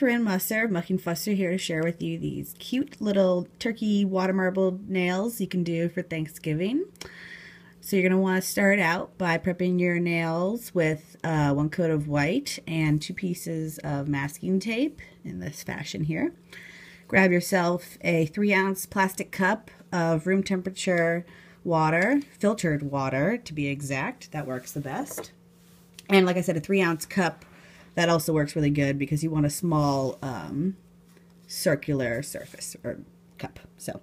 Corinne Musser, Mucking Fusser, here to share with you these cute little turkey water marble nails you can do for Thanksgiving. So you're going to want to start out by prepping your nails with 1 coat of white and 2 pieces of masking tape in this fashion here. Grab yourself a 3-ounce plastic cup of room temperature water, filtered water to be exact. That works the best. And like I said, a 3-ounce cup. That also works really good because you want a small circular surface or cup. So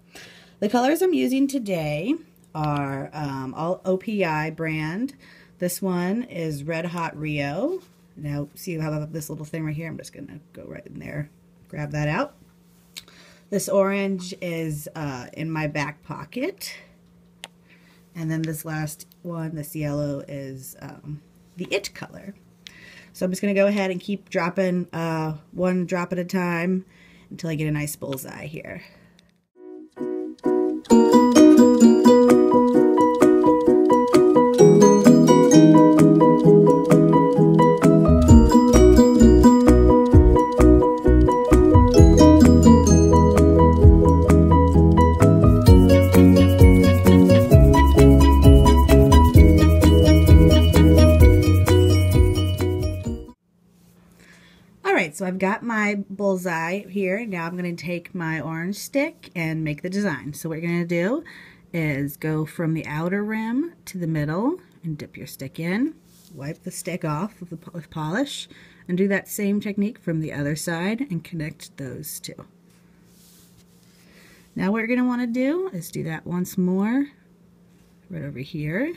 the colors I'm using today are all OPI brand. This one is Red Hot Rio. Now see how I have this little thing right here? I'm just going to go right in there, grab that out. This orange is in my back pocket. And then this last one, this yellow, is the It color. So I'm just going to go ahead and keep dropping 1 drop at a time until I get a nice bullseye here. So I've got my bullseye here. Now I'm going to take my orange stick and make the design. So what you're going to do is go from the outer rim to the middle and dip your stick in. Wipe the stick off with polish and do that same technique from the other side and connect those two. Now what you're going to want to do is do that once more right over here.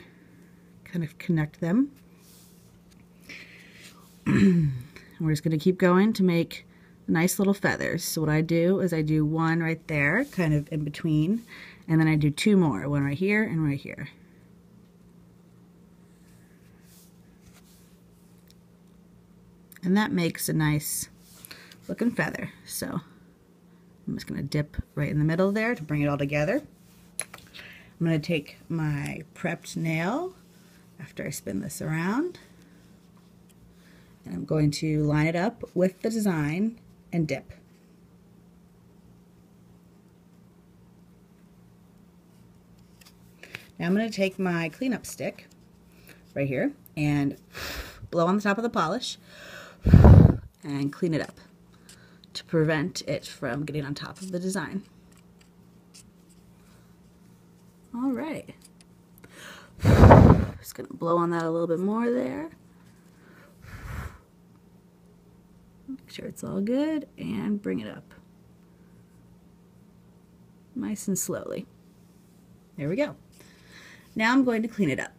Kind of connect them. We're just going to keep going to make nice little feathers. So what I do is I do 1 right there, kind of in between, and then I do 2 more, 1 right here and right here. And that makes a nice looking feather. So I'm just going to dip right in the middle there to bring it all together. I'm going to take my prepped nail after I spin this around. And I'm going to line it up with the design and dip. Now I'm going to take my cleanup stick right here and blow on the top of the polish and clean it up to prevent it from getting on top of the design. All right. Just going to blow on that a little bit more there. Make sure it's all good and bring it up nice and slowly. There we go. Now I'm going to clean it up.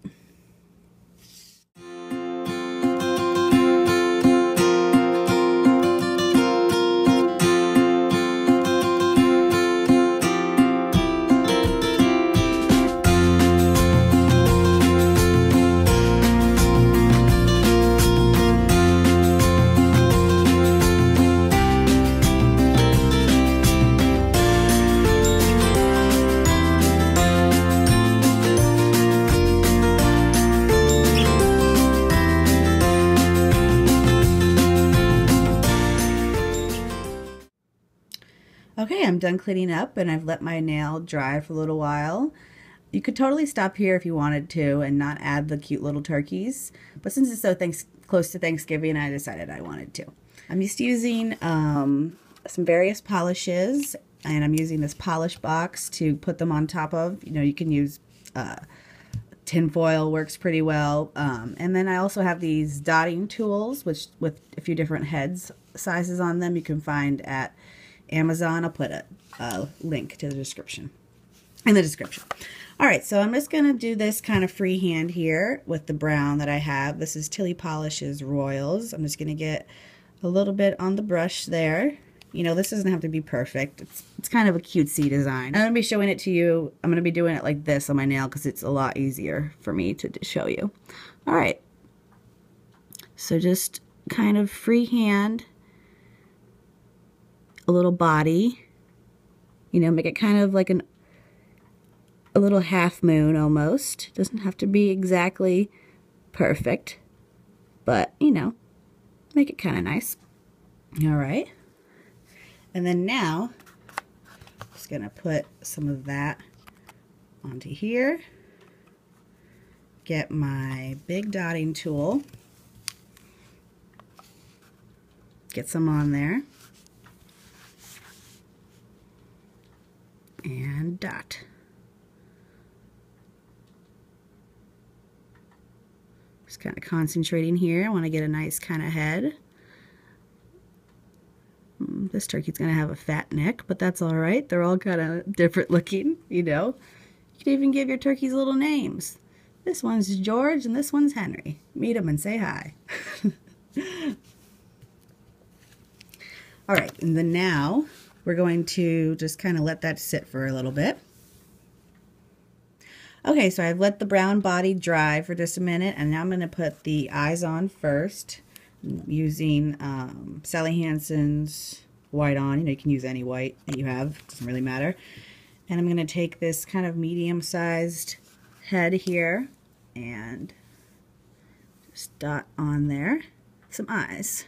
Okay, I'm done cleaning up and I've let my nail dry for a little while. You could totally stop here if you wanted to and not add the cute little turkeys. But since it's so close to Thanksgiving, I decided I wanted to. I'm just using some various polishes, and I'm using this polish box to put them on top of. You know, you can use tin foil, works pretty well. And then I also have these dotting tools, which with a few different heads sizes on them you can find at Amazon. I'll put a link to the description. In the description. Alright, so I'm just going to do this kind of freehand here with the brown that I have. This is Tilly Polish's Royals. I'm just going to get a little bit on the brush there. You know, this doesn't have to be perfect. It's kind of a cutesy design. I'm going to be showing it to you. I'm going to be doing it like this on my nail because it's a lot easier for me to show you. Alright, so just kind of freehand a little body, you know, make it kind of like a little half moon almost. Doesn't have to be exactly perfect, but you know, make it kind of nice. All right, And then now, just gonna put some of that onto here. Get my big dotting tool. Get some on there. And dot. Just kind of concentrating here. I want to get a nice kind of head. This turkey's going to have a fat neck, but that's all right. They're all kind of different looking, you know. You can even give your turkeys little names. This one's George and this one's Henry. Meet them and say hi. All right, and then now we're going to just kind of let that sit for a little bit. Okay, so I've let the brown body dry for just a minute, and now I'm going to put the eyes on first. I'm using Sally Hansen's white on. You know, you can use any white that you have. Doesn't really matter. And I'm going to take this kind of medium-sized head here and just dot on there some eyes.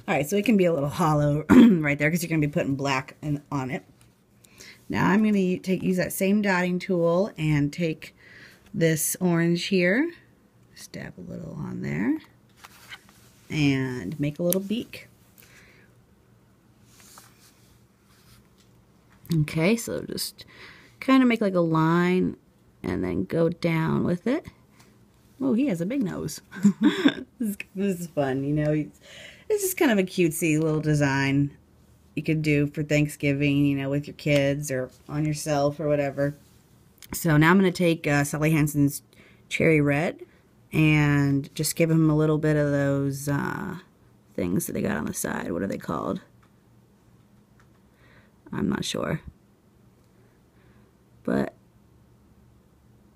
All right, so it can be a little hollow right there because you're going to be putting black on it. Now I'm going to use that same dotting tool and take this orange here, stab a little on there, and make a little beak. Okay, so just kind of make like a line and then go down with it. Oh, he has a big nose. This is fun, you know. This is kind of a cutesy little design you could do for Thanksgiving, you know, with your kids or on yourself or whatever. So now I'm going to take Sally Hansen's Cherry Red and just give him a little bit of those things that they got on the side. What are they called? I'm not sure. But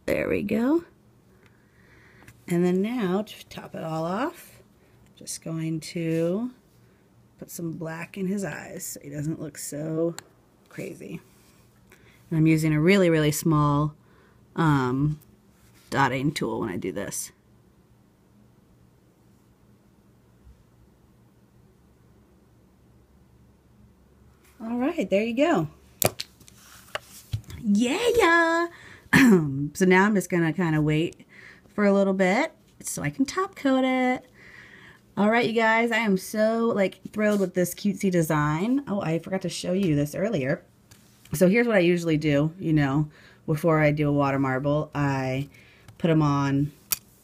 there we go. And then now, to top it all off, just going to put some black in his eyes so he doesn't look so crazy. And I'm using a really, really small dotting tool when I do this. All right, there you go. Yeah! So now I'm just gonna kind of wait for a little bit so I can top coat it. All right, you guys, I am so like thrilled with this cutesy design. Oh, I forgot to show you this earlier. So here's what I usually do, you know, before I do a water marble. I put them on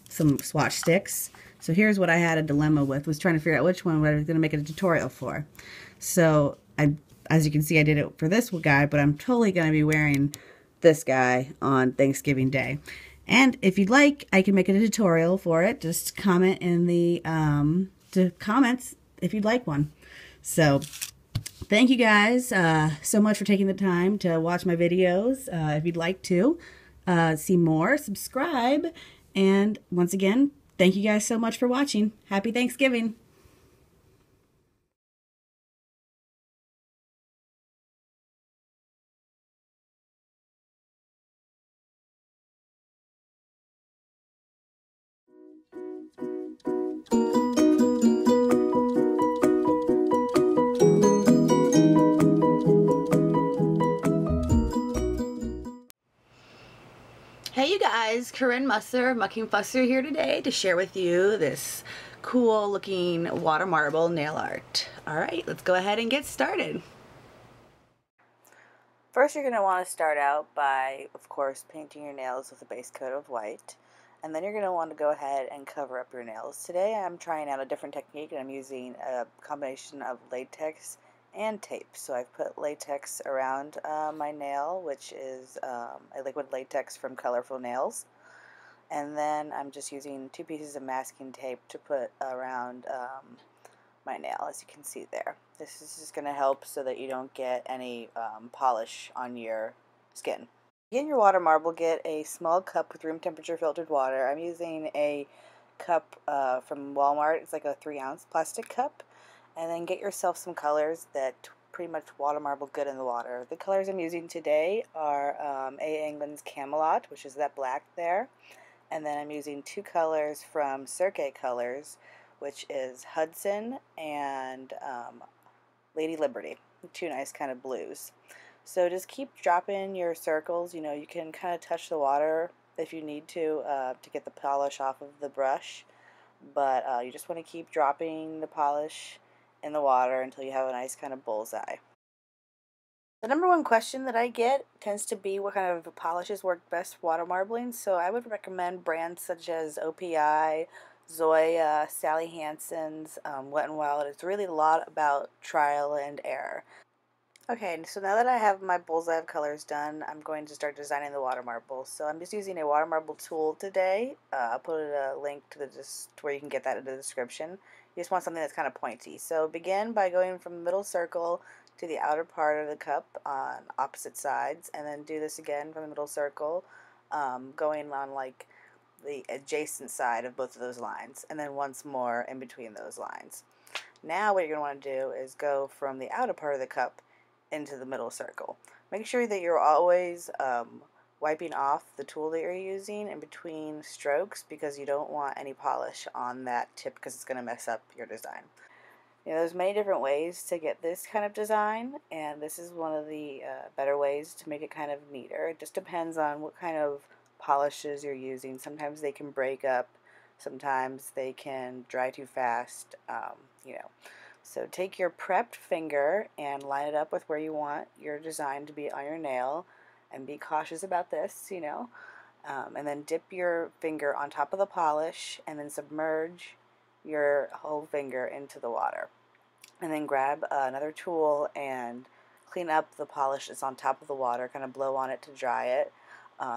some swatch sticks. So here's what I had a dilemma with, was trying to figure out which one I was going to make a tutorial for. So as you can see, I did it for this guy, but I'm totally going to be wearing this guy on Thanksgiving Day. And if you'd like, I can make a tutorial for it. Just comment in the comments if you'd like one. So thank you guys so much for taking the time to watch my videos. If you'd like to see more, subscribe. And once again, thank you guys so much for watching. Happy Thanksgiving. Hey you guys, Corinne Musser, Mucking Fusser here today to share with you this cool looking water marble nail art. Alright, let's go ahead and get started. First you're going to want to start out by, of course, painting your nails with a base coat of white. And then you're going to want to go ahead and cover up your nails. Today I'm trying out a different technique and I'm using a combination of latex and tape. So I've put latex around my nail, which is a liquid latex from Colorful Nails. And then I'm just using 2 pieces of masking tape to put around my nail, as you can see there. This is just going to help so that you don't get any polish on your skin. In your water marble, get a small cup with room temperature filtered water. I'm using a cup from Walmart. It's like a 3-ounce plastic cup. And then get yourself some colors that pretty much water marble good in the water. The colors I'm using today are A. England's Camelot, which is that black there. And then I'm using two colors from Turket colors, which is Hudson and Lady Liberty. Two nice kind of blues. So just keep dropping your circles. You know, you can kind of touch the water if you need to get the polish off of the brush. But you just want to keep dropping the polish in the water until you have a nice kind of bullseye. The number one question that I get tends to be what kind of polishes work best water marbling, so I would recommend brands such as OPI, Zoya, Sally Hansen's, Wet n Wild. It's really a lot about trial and error. Okay, so now that I have my bullseye of colors done, I'm going to start designing the water marble. So I'm just using a water marble tool today. I'll put a link to where you can get that in the description. You just want something that's kind of pointy. So begin by going from the middle circle to the outer part of the cup on opposite sides, and then do this again from the middle circle, going on like the adjacent side of both of those lines, and then once more in between those lines. Now what you're going to want to do is go from the outer part of the cup into the middle circle. Make sure that you're always wiping off the tool that you're using in between strokes, because you don't want any polish on that tip because it's going to mess up your design. You know, there's many different ways to get this kind of design, and this is one of the better ways to make it kind of neater. It just depends on what kind of polishes you're using. Sometimes they can break up, sometimes they can dry too fast, you know. So take your prepped finger and line it up with where you want your design to be on your nail, and be cautious about this, you know. And then dip your finger on top of the polish, and then submerge your whole finger into the water. And then grab another tool and clean up the polish that's on top of the water, kind of blow on it to dry it.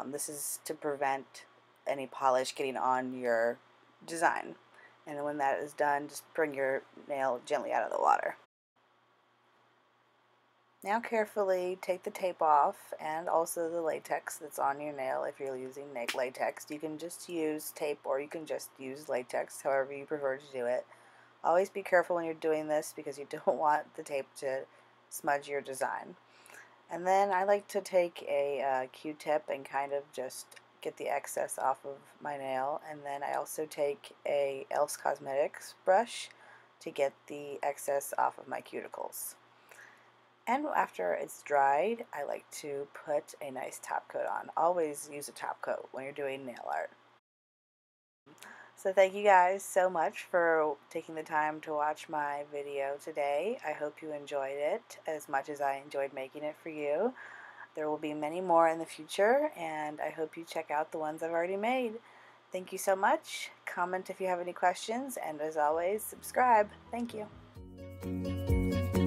This is to prevent any polish getting on your design. And when that is done, just bring your nail gently out of the water. Now carefully take the tape off, and also the latex that's on your nail. If you're using latex, you can just use tape, or you can just use latex, however you prefer to do it. Always be careful when you're doing this, because you don't want the tape to smudge your design. And then I like to take a Q-tip and kind of just get the excess off of my nail, and then I also take a Elf's Cosmetics brush to get the excess off of my cuticles. And after it's dried, I like to put a nice top coat on. Always use a top coat when you're doing nail art. So thank you guys so much for taking the time to watch my video today. I hope you enjoyed it as much as I enjoyed making it for you. There will be many more in the future, and I hope you check out the ones I've already made. Thank you so much. Comment if you have any questions, and as always, subscribe. Thank you.